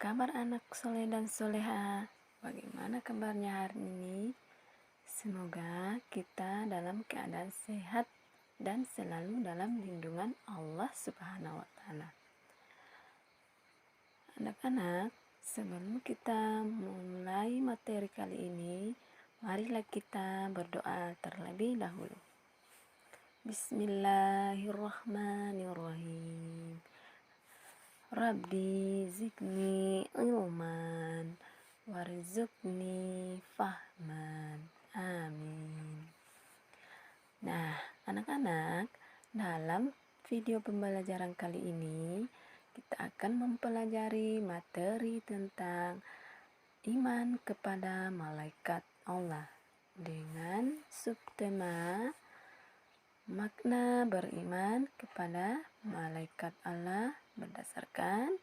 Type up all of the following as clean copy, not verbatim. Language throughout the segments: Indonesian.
kabar anak soleh dan soleha? Bagaimana kabarnya hari ini? Semoga kita dalam keadaan sehat dan selalu dalam lindungan Allah Subhanahu wa Ta'ala. Anak-anak, sebelum kita mulai materi kali ini, marilah kita berdoa terlebih dahulu. Bismillahirrahmanirrahim. Rabbi zidni ilman warzuqni fahman. Amin. Nah, anak-anak, dalam video pembelajaran kali ini kita akan mempelajari materi tentang iman kepada malaikat Allah dengan subtema makna beriman kepada malaikat Allah berdasarkan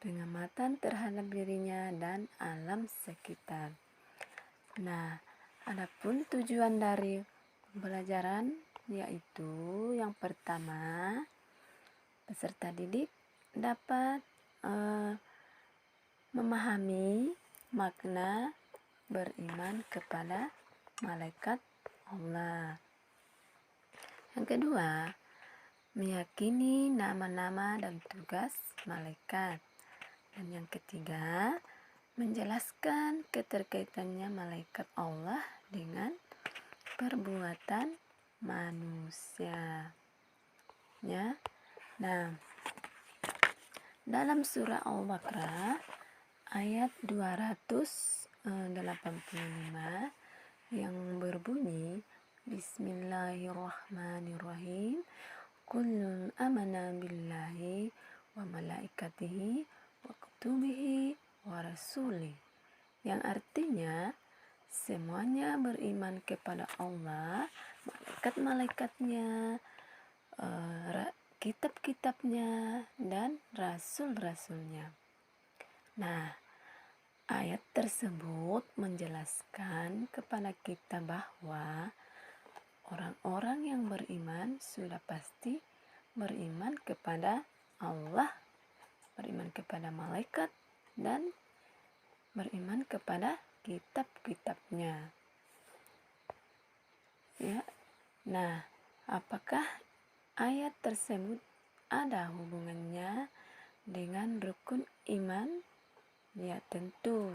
pengamatan terhadap dirinya dan alam sekitar. Nah, adapun tujuan dari pembelajaran yaitu yang pertama, peserta didik dapat memahami makna beriman kepada malaikat Allah. Yang kedua, meyakini nama-nama dan tugas malaikat. Dan yang ketiga, menjelaskan keterkaitannya malaikat Allah dengan perbuatan manusia. Ya. Nah, dalam surah Al-Baqarah ayat 285 yang berbunyi Bismillahirrahmanirrahim. Kullun amana billahi wa malaikatihi wa kutubihi wa rasulih. Yang artinya semuanya beriman kepada Allah, malaikat-malaikatnya, kitab-kitabnya, dan rasul-rasulnya. Nah, ayat tersebut menjelaskan kepada kita bahwa orang-orang yang beriman sudah pasti beriman kepada Allah, beriman kepada malaikat, dan beriman kepada kitab-kitabnya. Ya. Nah, apakah ayat tersebut ada hubungannya dengan rukun iman? Ya, tentu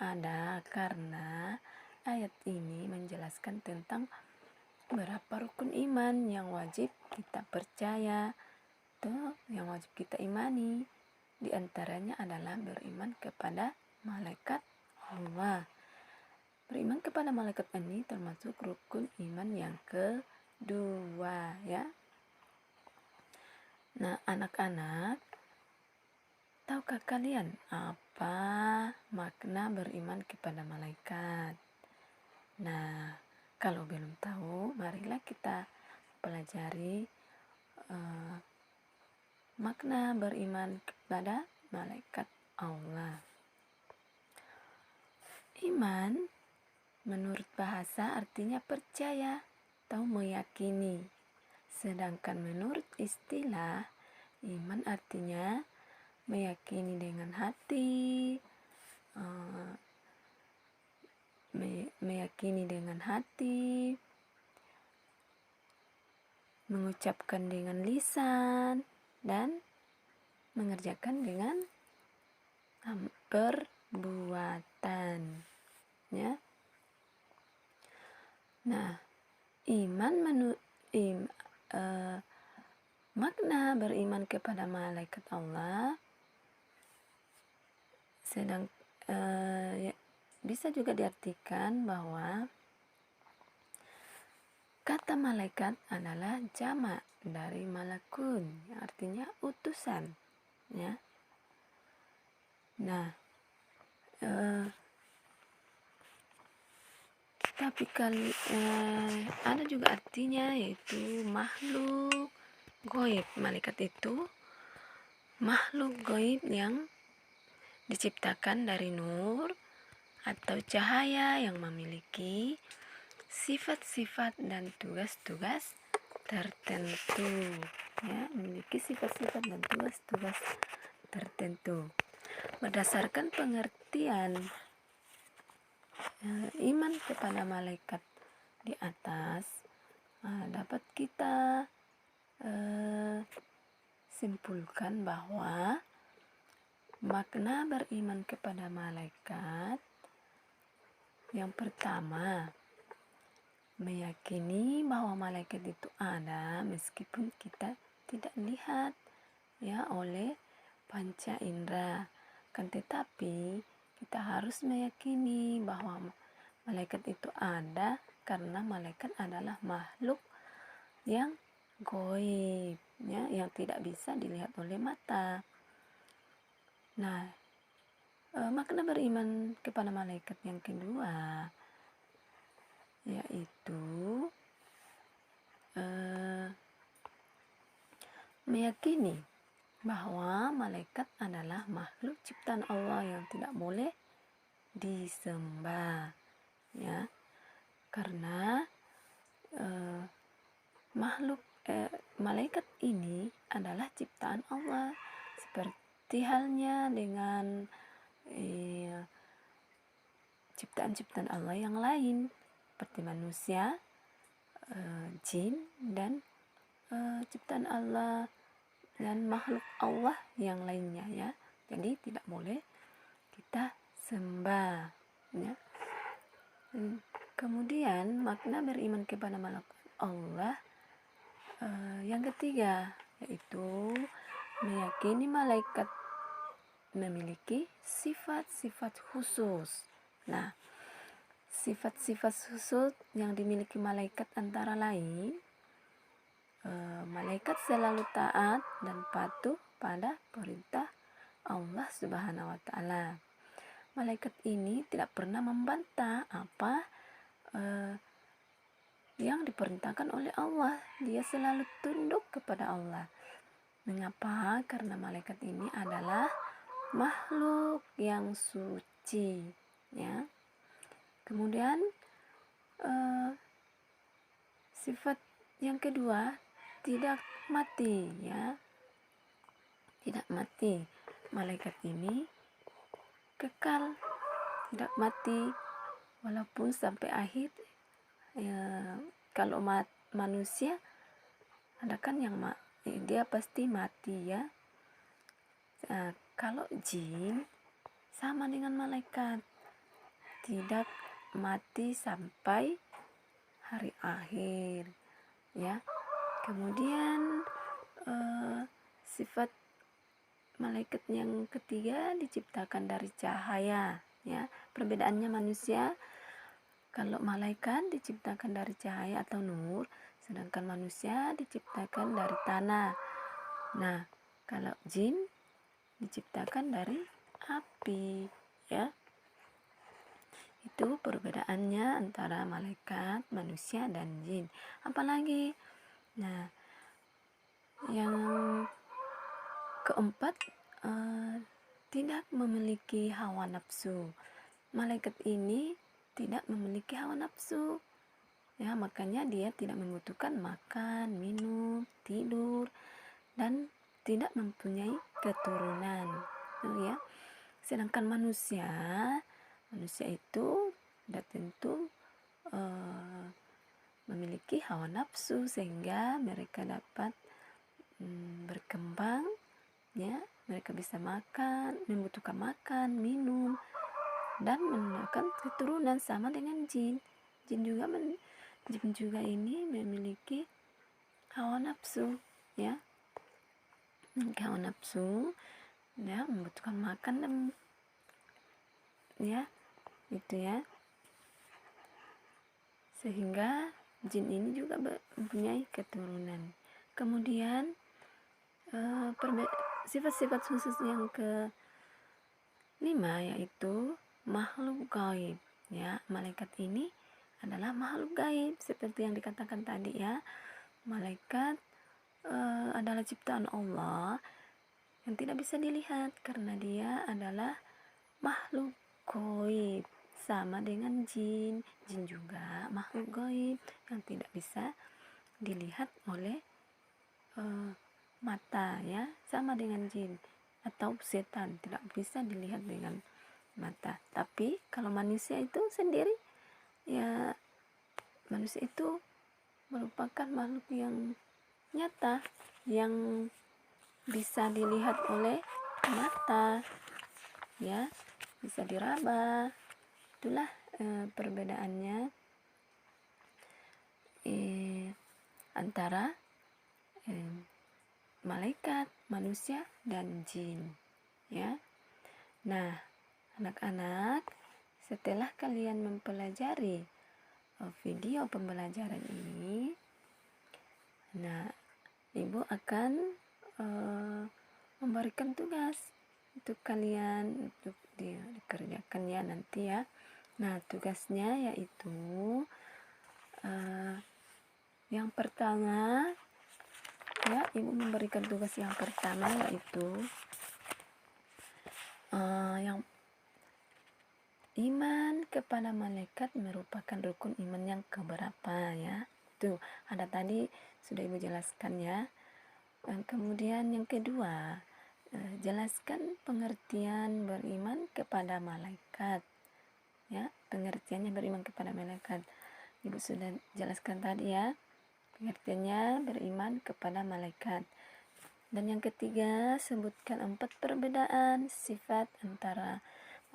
ada, karena ayat ini menjelaskan tentang berapa rukun iman yang wajib kita percaya, yang wajib kita imani. Di antaranya adalah beriman kepada malaikat Allah. Beriman kepada malaikat ini termasuk rukun iman yang kedua, ya. Nah, anak-anak, tahukah kalian apa makna beriman kepada malaikat? Nah, kalau belum tahu, marilah kita pelajari makna beriman kepada malaikat Allah. Iman menurut bahasa artinya percaya atau meyakini. Sedangkan menurut istilah, iman artinya meyakini dengan hati, mengucapkan dengan lisan, dan mengerjakan dengan perbuatan. Ya. Nah, makna beriman kepada malaikat Allah bisa juga diartikan bahwa kata malaikat adalah jamak dari malakun, artinya utusan, ya. Nah, tapi ada juga artinya, yaitu makhluk gaib. Malaikat itu makhluk gaib yang diciptakan dari nur atau cahaya yang memiliki sifat-sifat dan tugas-tugas tertentu, ya, memiliki sifat-sifat dan tugas-tugas tertentu. Berdasarkan pengertian iman kepada malaikat di atas, dapat kita simpulkan bahwa makna beriman kepada malaikat yang pertama, meyakini bahwa malaikat itu ada meskipun kita tidak lihat ya oleh panca indera. Kan tetapi kita harus meyakini bahwa malaikat itu ada karena malaikat adalah makhluk yang gaib ya, yang tidak bisa dilihat oleh mata. Nah, makna beriman kepada malaikat yang kedua yaitu meyakini bahwa malaikat adalah makhluk ciptaan Allah yang tidak boleh disembah ya, karena malaikat ini adalah ciptaan Allah seperti halnya dengan ciptaan-ciptaan Allah yang lain seperti manusia, jin, dan ciptaan Allah dan makhluk Allah yang lainnya ya. Jadi tidak boleh kita sembah ya. Kemudian makna beriman kepada malaikat Allah yang ketiga yaitu meyakini malaikat memiliki sifat-sifat khusus. Nah, sifat-sifat khusus yang dimiliki malaikat antara lain malaikat selalu taat dan patuh pada perintah Allah Subhanahu wa Ta'ala. Malaikat ini tidak pernah membantah apa yang diperintahkan oleh Allah. Dia selalu tunduk kepada Allah. Mengapa? Karena malaikat ini adalah makhluk yang suci ya. Kemudian sifat yang kedua, tidak mati ya. Tidak mati. Malaikat ini kekal, tidak mati walaupun sampai akhir ya. Kalau manusia ada kan yang dia pasti mati ya. Kalau jin sama dengan malaikat, tidak mati sampai hari akhir ya. Kemudian sifat malaikat yang ketiga diciptakan dari cahaya ya. Perbedaannya manusia, kalau malaikat diciptakan dari cahaya atau nur, sedangkan manusia diciptakan dari tanah. Nah, kalau jin diciptakan dari api ya. Itu perbedaannya antara malaikat, manusia, dan jin. Apalagi nah, yang keempat, tidak memiliki hawa nafsu. Malaikat ini tidak memiliki hawa nafsu ya, makanya dia tidak membutuhkan makan, minum, tidur, dan tidak mempunyai keturunan ya. Sedangkan manusia itu sudah tentu memiliki hawa nafsu sehingga mereka dapat berkembang ya. Mereka bisa makan, membutuhkan makan, minum, dan menekan keturunan sama dengan jin. Jin juga ini memiliki hawa nafsu ya. Hawa nafsu ya, membutuhkan makan dan ya itu ya. Sehingga jin ini juga mempunyai keturunan. Kemudian sifat-sifat khusus yang kelima yaitu makhluk gaib ya. Malaikat ini adalah makhluk gaib seperti yang dikatakan tadi ya. Malaikat adalah ciptaan Allah yang tidak bisa dilihat karena dia adalah makhluk gaib, sama dengan jin. Jin juga makhluk gaib yang tidak bisa dilihat oleh mata ya, sama dengan jin. atau setan, tidak bisa dilihat dengan mata. Tapi kalau manusia itu sendiri, ya manusia itu merupakan makhluk yang nyata, yang bisa dilihat oleh mata, ya, bisa diraba. Itulah perbedaannya antara malaikat, manusia, dan jin, ya. Nah, anak-anak, setelah kalian mempelajari video pembelajaran ini, nah, ibu akan memberikan tugas untuk kalian untuk dikerjakan ya nanti ya. Nah, tugasnya yaitu yang pertama, ya, ibu memberikan tugas yang pertama yaitu yang iman kepada malaikat merupakan rukun iman yang keberapa ya. Tuh, ada tadi sudah ibu jelaskan ya. Kemudian yang kedua, jelaskan pengertian beriman kepada malaikat. Ya, pengertiannya beriman kepada malaikat. Ibu sudah jelaskan tadi ya. Pengertiannya beriman kepada malaikat. Dan yang ketiga, sebutkan 4 perbedaan sifat antara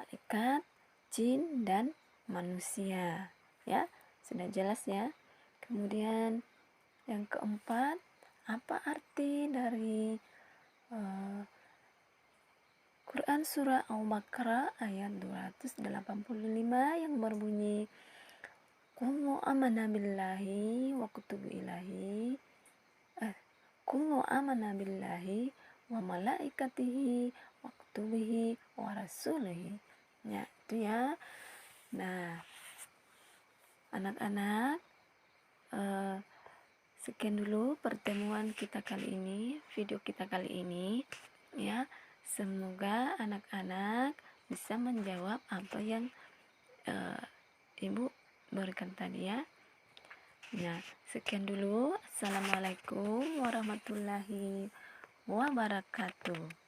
malaikat, jin, dan manusia. Ya, sudah jelas ya. Kemudian yang keempat, apa arti dari Quran surah Al-Baqarah ayat 285 yang berbunyi Qulu amanna billahi wa malaikatihi wa kutubihi wa rasulihi. Ya, itu ya. Nah, anak-anak, sekian dulu pertemuan kita kali ini, video kita kali ini ya. Semoga anak-anak bisa menjawab apa yang ibu berikan tadi ya. Nah, sekian dulu. Assalamualaikum warahmatullahi wabarakatuh.